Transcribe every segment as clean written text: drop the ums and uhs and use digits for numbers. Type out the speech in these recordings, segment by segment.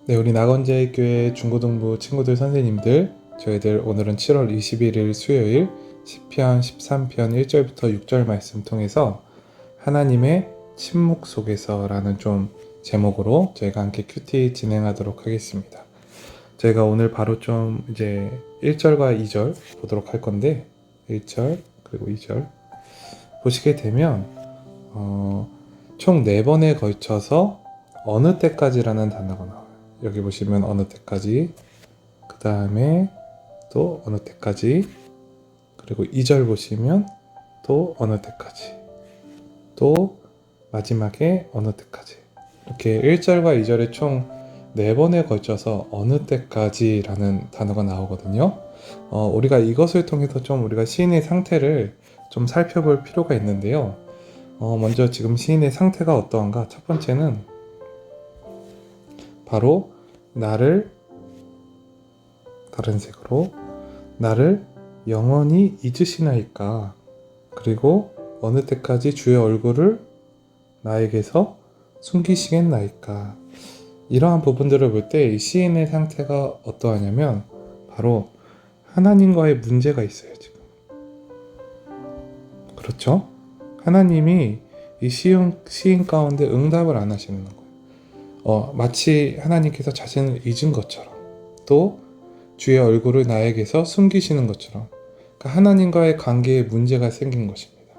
네, 우리 낙원제일교회 중고등부 친구들 선생님들, 저희들 오늘은 7월 21일 수요일 시편 13편 1절부터 6절 말씀 통해서 하나님의 침묵 속에서라는 좀 제목으로 저희가 함께 큐티 진행하도록 하겠습니다. 저희가 오늘 바로 좀 이제 1절과 2절 보도록 할 건데 1절 그리고 2절 보시게 되면 총 4번에 걸쳐서 어느 때까지라는 단어가 나와요. 여기 보시면 어느 때까지, 그 다음에 또 어느 때까지, 그리고 2절 보시면 또 어느 때까지, 또 마지막에 어느 때까지, 이렇게 1절과 2절에 총 4번에 걸쳐서 어느 때까지라는 단어가 나오거든요. 우리가 이것을 통해서 좀 우리가 시인의 상태를 좀 살펴볼 필요가 있는데요. 먼저 지금 시인의 상태가 어떠한가? 첫 번째는 바로 나를, 다른 색으로, 나를 영원히 잊으시나이까, 그리고 어느 때까지 주의 얼굴을 나에게서 숨기시겠나이까. 이러한 부분들을 볼 때 이 시인의 상태가 어떠하냐면 바로 하나님과의 문제가 있어요. 지금 그렇죠? 하나님이 이 시인 가운데 응답을 안 하시는 거예요. 마치 하나님께서 자신을 잊은 것처럼, 또 주의 얼굴을 나에게서 숨기시는 것처럼, 그러니까 하나님과의 관계에 문제가 생긴 것입니다.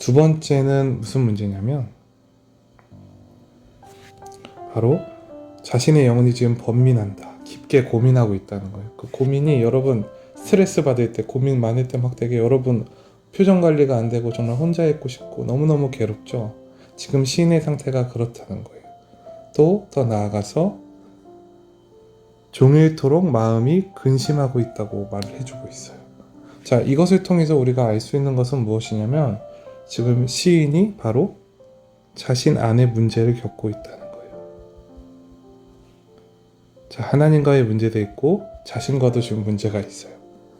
두 번째는 무슨 문제냐면 바로 자신의 영혼이 지금 번민한다, 깊게 고민하고 있다는 거예요. 그 고민이, 여러분 스트레스 받을 때, 고민 많을 때 막 되게 여러분 표정 관리가 안 되고 정말 혼자 있고 싶고 너무너무 괴롭죠. 지금 시인의 상태가 그렇다는 거예요. 또 더 나아가서 종일토록 마음이 근심하고 있다고 말을 해주고 있어요. 자, 이것을 통해서 우리가 알 수 있는 것은 무엇이냐면 지금 시인이 바로 자신 안에 문제를 겪고 있다는 거예요. 자, 하나님과의 문제도 있고 자신과도 지금 문제가 있어요.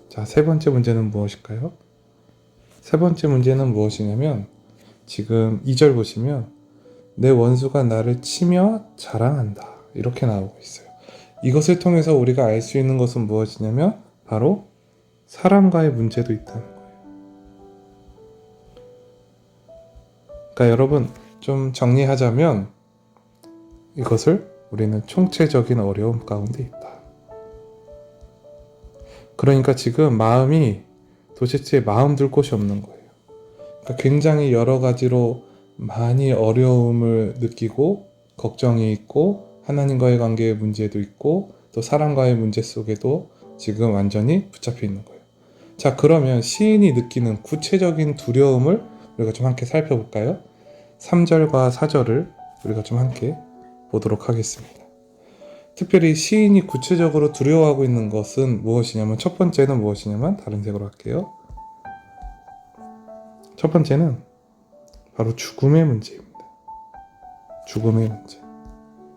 자, 세 번째 문제는 무엇일까요? 세 번째 문제는 무엇이냐면 지금 2절 보시면 내 원수가 나를 치며 자랑한다, 이렇게 나오고 있어요. 이것을 통해서 우리가 알 수 있는 것은 무엇이냐면 바로 사람과의 문제도 있다는 거예요. 그러니까 여러분 좀 정리하자면 이것을 우리는 총체적인 어려움 가운데 있다. 그러니까 지금 마음이 도대체 마음 둘 곳이 없는 거예요. 그러니까 굉장히 여러 가지로 많이 어려움을 느끼고 걱정이 있고 하나님과의 관계의 문제도 있고 또 사람과의 문제 속에도 지금 완전히 붙잡혀 있는 거예요. 자, 그러면 시인이 느끼는 구체적인 두려움을 우리가 좀 함께 살펴볼까요? 3절과 4절을 우리가 좀 함께 보도록 하겠습니다. 특별히 시인이 구체적으로 두려워하고 있는 것은 무엇이냐면, 첫 번째는 무엇이냐면, 다른 색으로 할게요. 첫 번째는 바로 죽음의 문제입니다. 죽음의 문제.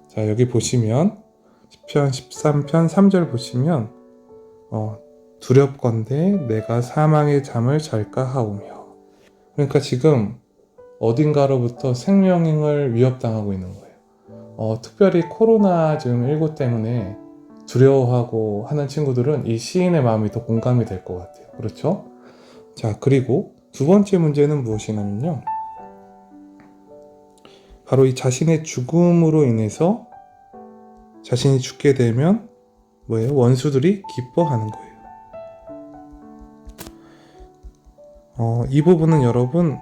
자, 여기 보시면 시편 13편 3절 보시면 두렵건대 내가 사망의 잠을 잘까 하오며, 그러니까 지금 어딘가로부터 생명을 위협당하고 있는 거예요. 특별히 코로나 지금 19 때문에 두려워하고 하는 친구들은 이 시인의 마음이 더 공감이 될 것 같아요. 그렇죠? 자, 그리고 두 번째 문제는 무엇이냐면요, 바로 이 자신의 죽음으로 인해서 자신이 죽게 되면 뭐예요? 원수들이 기뻐하는 거예요. 이 부분은 여러분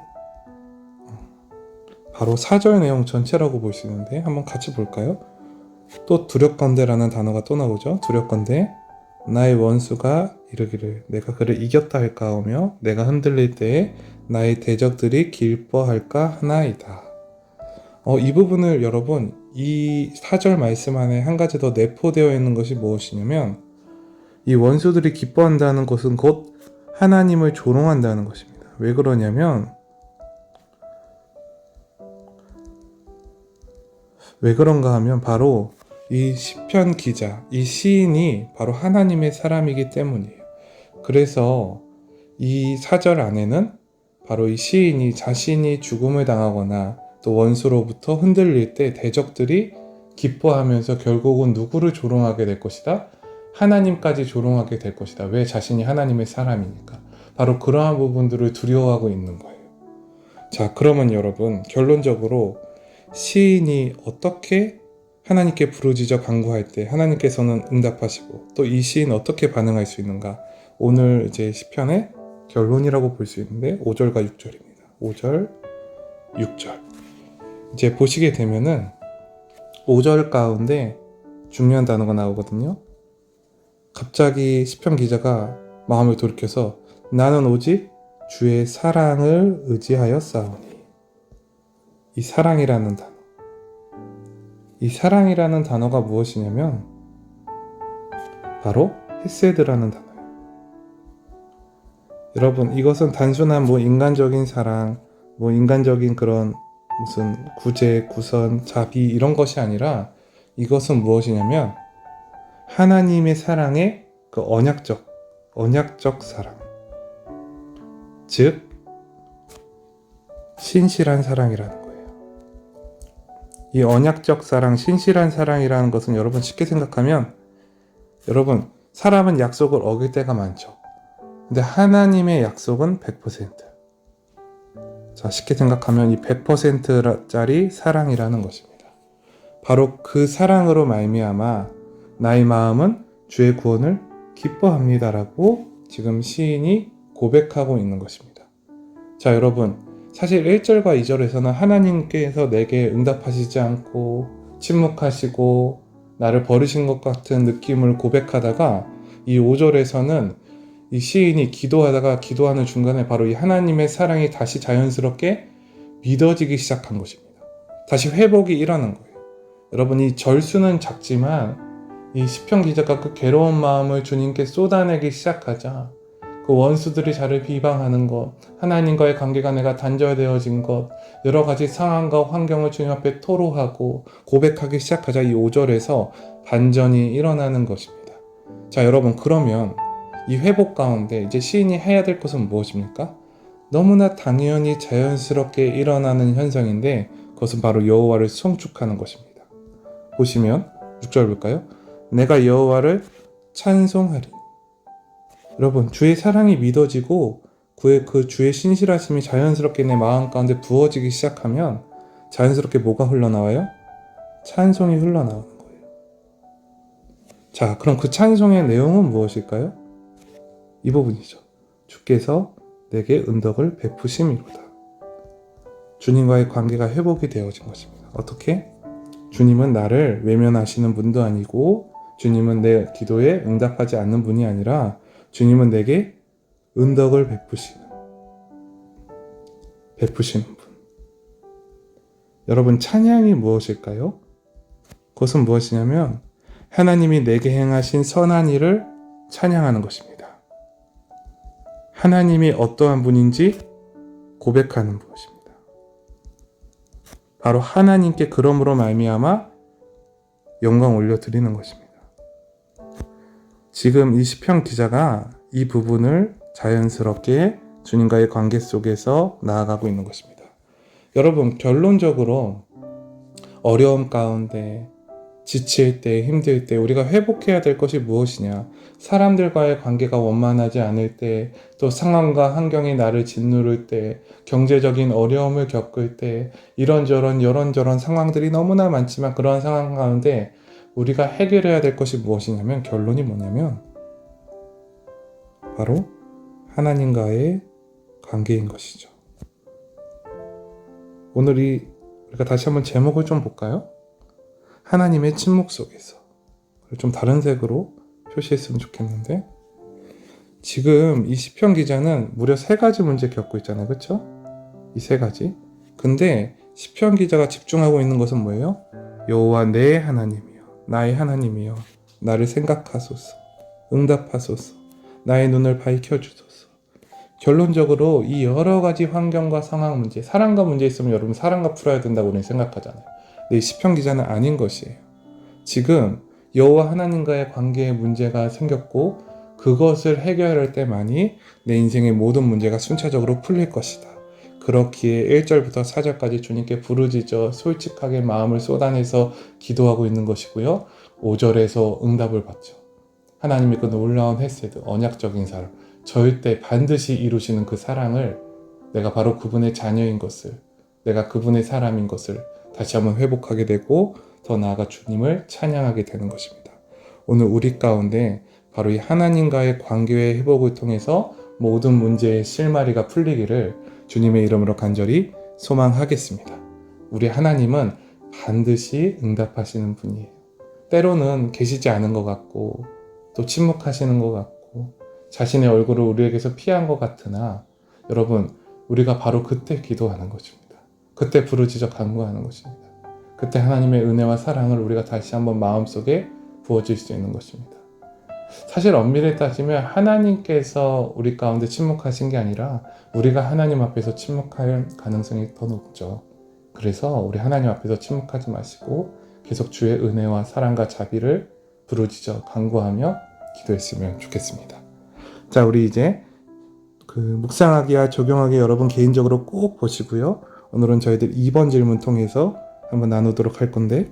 바로 4절 내용 전체라고 볼 수 있는데 한번 같이 볼까요? 또 두렵건대라는 단어가 또 나오죠. 두렵건대 나의 원수가 이르기를 내가 그를 이겼다 할까 하며 내가 흔들릴 때에 나의 대적들이 기뻐할까 하나이다. 이 부분을 여러분 이 4절 말씀 안에 한 가지 더 내포되어 있는 것이 무엇이냐면 이 원수들이 기뻐한다는 것은 곧 하나님을 조롱한다는 것입니다. 왜 그러냐면, 왜 그런가 하면 바로 이 시편 기자, 이 시인이 바로 하나님의 사람이기 때문이에요. 그래서 이 4절 안에는 바로 이 시인이 자신이 죽음을 당하거나 또 원수로부터 흔들릴 때 대적들이 기뻐하면서 결국은 누구를 조롱하게 될 것이다? 하나님까지 조롱하게 될 것이다. 왜? 자신이 하나님의 사람이니까. 바로 그러한 부분들을 두려워하고 있는 거예요. 자, 그러면 여러분, 결론적으로 시인이 어떻게 하나님께 부르짖어 간구할 때 하나님께서는 응답하시고 또 이 시인 어떻게 반응할 수 있는가? 오늘 이제 시편의 결론이라고 볼 수 있는데 5절과 6절입니다. 5절, 6절. 이제 보시게 되면은 5절 가운데 중요한 단어가 나오거든요. 갑자기 시편 기자가 마음을 돌이켜서 나는 오직 주의 사랑을 의지하여 싸우니. 이 사랑이라는 단어. 이 사랑이라는 단어가 무엇이냐면 바로 헤세드라는 단어예요. 여러분, 이것은 단순한 인간적인 사랑, 인간적인 그런 무슨 구제, 구선, 자비 이런 것이 아니라 이것은 무엇이냐면 하나님의 사랑의 그 언약적 사랑. 즉 신실한 사랑이라는 거예요. 이 언약적 사랑, 신실한 사랑이라는 것은 여러분 쉽게 생각하면 여러분 사람은 약속을 어길 때가 많죠. 근데 하나님의 약속은 100%. 자, 쉽게 생각하면 이 100%짜리 사랑이라는 것입니다. 바로 그 사랑으로 말미암아 나의 마음은 주의 구원을 기뻐합니다라고 지금 시인이 고백하고 있는 것입니다. 자, 여러분, 사실 1절과 2절에서는 하나님께서 내게 응답하시지 않고 침묵하시고 나를 버리신 것 같은 느낌을 고백하다가 이 5절에서는 이 시인이 기도하는 중간에 바로 이 하나님의 사랑이 다시 자연스럽게 믿어지기 시작한 것입니다. 다시 회복이 일어난 거예요. 여러분, 이 절수는 작지만 이 시편 기자가 그 괴로운 마음을 주님께 쏟아내기 시작하자 그 원수들이 저를 비방하는 것, 하나님과의 관계가 내가 단절되어진 것, 여러 가지 상황과 환경을 주님 앞에 토로하고 고백하기 시작하자 이 5절에서 반전이 일어나는 것입니다. 자, 여러분, 그러면 이 회복 가운데 이제 시인이 해야 될 것은 무엇입니까? 너무나 당연히 자연스럽게 일어나는 현상인데 그것은 바로 여호와를 송축하는 것입니다. 보시면 6절 볼까요? 내가 여호와를 찬송하리. 여러분, 주의 사랑이 믿어지고 그 주의 신실하심이 자연스럽게 내 마음 가운데 부어지기 시작하면 자연스럽게 뭐가 흘러나와요? 찬송이 흘러나오는 거예요. 자, 그럼 그 찬송의 내용은 무엇일까요? 이 부분이죠. 주께서 내게 은덕을 베푸심이로다. 주님과의 관계가 회복이 되어진 것입니다. 어떻게? 주님은 나를 외면하시는 분도 아니고 주님은 내 기도에 응답하지 않는 분이 아니라 주님은 내게 은덕을 베푸시는 분. 여러분, 찬양이 무엇일까요? 그것은 무엇이냐면 하나님이 내게 행하신 선한 일을 찬양하는 것입니다. 하나님이 어떠한 분인지 고백하는 것입니다. 바로 하나님께 그러므로 말미암아 영광 올려드리는 것입니다. 지금 이 시편 기자가 이 부분을 자연스럽게 주님과의 관계 속에서 나아가고 있는 것입니다. 여러분, 결론적으로 어려움 가운데 지칠 때, 힘들 때 우리가 회복해야 될 것이 무엇이냐? 사람들과의 관계가 원만하지 않을 때, 또 상황과 환경이 나를 짓누를 때, 경제적인 어려움을 겪을 때, 이런저런 상황들이 너무나 많지만 그러한 상황 가운데 우리가 해결해야 될 것이 무엇이냐면 결론이 뭐냐면 바로 하나님과의 관계인 것이죠. 오늘 우리가 다시 한번 제목을 좀 볼까요? 하나님의 침묵 속에서. 좀 다른 색으로 표시했으면 좋겠는데 지금 이 시편 기자는 무려 3가지 문제 겪고 있잖아요. 그렇죠? 이 3가지. 근데 시편 기자가 집중하고 있는 것은 뭐예요? 여호와 내 하나님이여, 나의 하나님이여, 나를 생각하소서, 응답하소서, 나의 눈을 밝혀주소서. 결론적으로 이 여러 가지 환경과 상황 문제, 사랑과 문제 있으면 여러분 사랑과 풀어야 된다고 우리는 생각하잖아요. 근데 이 시편 기자는 아닌 것이에요. 지금 여호와 하나님과의 관계에 문제가 생겼고 그것을 해결할 때만이 내 인생의 모든 문제가 순차적으로 풀릴 것이다. 그렇기에 1절부터 4절까지 주님께 부르짖어 솔직하게 마음을 쏟아내서 기도하고 있는 것이고요. 5절에서 응답을 받죠. 하나님의 그 놀라운 헤세드, 언약적인 사랑, 절대 반드시 이루시는 그 사랑을 내가 바로 그분의 자녀인 것을, 내가 그분의 사람인 것을 다시 한번 회복하게 되고 더 나아가 주님을 찬양하게 되는 것입니다. 오늘 우리 가운데 바로 이 하나님과의 관계의 회복을 통해서 모든 문제의 실마리가 풀리기를 주님의 이름으로 간절히 소망하겠습니다. 우리 하나님은 반드시 응답하시는 분이에요. 때로는 계시지 않은 것 같고 또 침묵하시는 것 같고 자신의 얼굴을 우리에게서 피한 것 같으나 여러분, 우리가 바로 그때 기도하는 것입니다. 그때 부르짖어 간구하는 것입니다. 그때 하나님의 은혜와 사랑을 우리가 다시 한번 마음속에 부어질 수 있는 것입니다. 사실 엄밀히 따지면 하나님께서 우리 가운데 침묵하신 게 아니라 우리가 하나님 앞에서 침묵할 가능성이 더 높죠. 그래서 우리 하나님 앞에서 침묵하지 마시고 계속 주의 은혜와 사랑과 자비를 부르짖어 간구하며 기도했으면 좋겠습니다. 자, 우리 이제 묵상하기와 적용하기 여러분 개인적으로 꼭 보시고요. 오늘은 저희들 2번 질문 통해서 한번 나누도록 할 건데,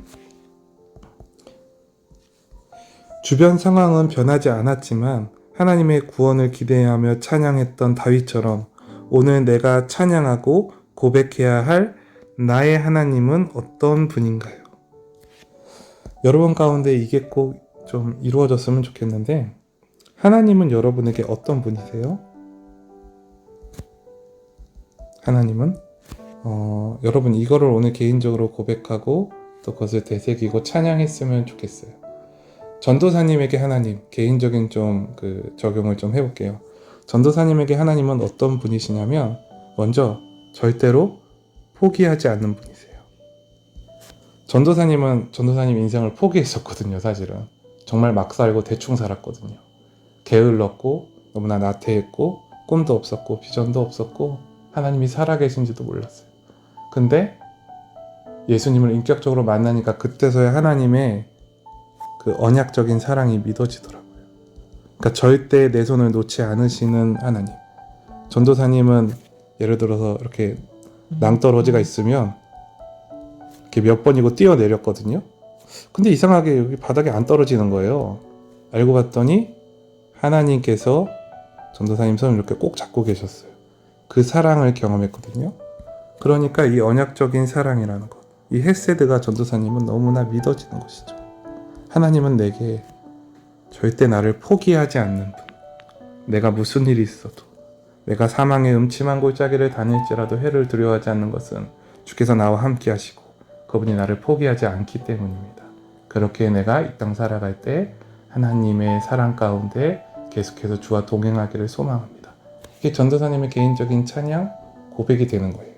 주변 상황은 변하지 않았지만 하나님의 구원을 기대하며 찬양했던 다윗처럼 오늘 내가 찬양하고 고백해야 할 나의 하나님은 어떤 분인가요? 여러분 가운데 이게 꼭 좀 이루어졌으면 좋겠는데, 하나님은 여러분에게 어떤 분이세요? 하나님은 여러분 이거를 오늘 개인적으로 고백하고 또 그것을 되새기고 찬양했으면 좋겠어요. 전도사님에게 하나님, 개인적인 좀 적용을 좀 해볼게요. 전도사님에게 하나님은 어떤 분이시냐면 먼저 절대로 포기하지 않는 분이세요. 전도사님 인생을 포기했었거든요. 사실은 정말 막 살고 대충 살았거든요. 게을렀고 너무나 나태했고 꿈도 없었고 비전도 없었고 하나님이 살아계신지도 몰랐어요. 근데 예수님을 인격적으로 만나니까 그때서야 하나님의 그 언약적인 사랑이 믿어지더라고요. 그러니까 절대 내 손을 놓지 않으시는 하나님. 전도사님은 예를 들어서 이렇게 낭떠러지가 있으면 이렇게 몇 번이고 뛰어내렸거든요. 근데 이상하게 여기 바닥에 안 떨어지는 거예요. 알고 봤더니 하나님께서 전도사님 손을 이렇게 꼭 잡고 계셨어요. 그 사랑을 경험했거든요. 그러니까 이 언약적인 사랑이라는 것, 이 헤세드가 전도사님은 너무나 믿어지는 것이죠. 하나님은 내게 절대 나를 포기하지 않는 분, 내가 무슨 일이 있어도, 내가 사망의 음침한 골짜기를 다닐지라도 해를 두려워하지 않는 것은 주께서 나와 함께 하시고 그분이 나를 포기하지 않기 때문입니다. 그렇게 내가 이 땅 살아갈 때 하나님의 사랑 가운데 계속해서 주와 동행하기를 소망합니다. 이게 전도사님의 개인적인 찬양, 고백이 되는 거예요.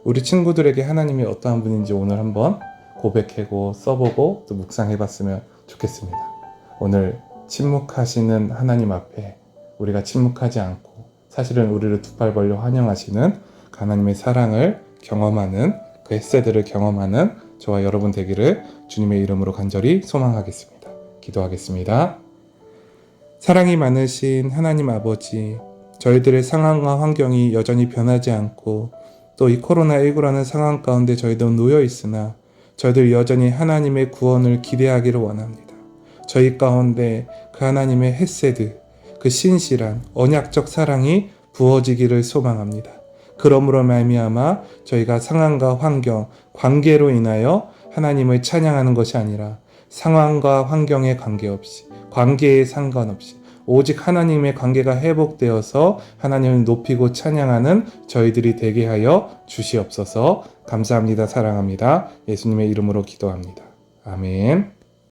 우리 친구들에게 하나님이 어떠한 분인지 오늘 한번 고백하고 써보고 또 묵상해봤으면 좋겠습니다. 오늘 침묵하시는 하나님 앞에 우리가 침묵하지 않고 사실은 우리를 두 팔 벌려 환영하시는 하나님의 사랑을 경험하는 그 햇새들을 경험하는 저와 여러분 되기를 주님의 이름으로 간절히 소망하겠습니다. 기도하겠습니다. 사랑이 많으신 하나님 아버지, 저희들의 상황과 환경이 여전히 변하지 않고 또 이 코로나19라는 상황 가운데 저희도 놓여 있으나 저희들 여전히 하나님의 구원을 기대하기를 원합니다. 저희 가운데 그 하나님의 헤세드, 그 신실한 언약적 사랑이 부어지기를 소망합니다. 그러므로 말미암아 저희가 상황과 환경, 관계로 인하여 하나님을 찬양하는 것이 아니라 상황과 환경에 관계없이, 관계에 상관없이 오직 하나님의 관계가 회복되어서 하나님을 높이고 찬양하는 저희들이 되게 하여 주시옵소서. 감사합니다. 사랑합니다. 예수님의 이름으로 기도합니다. 아멘.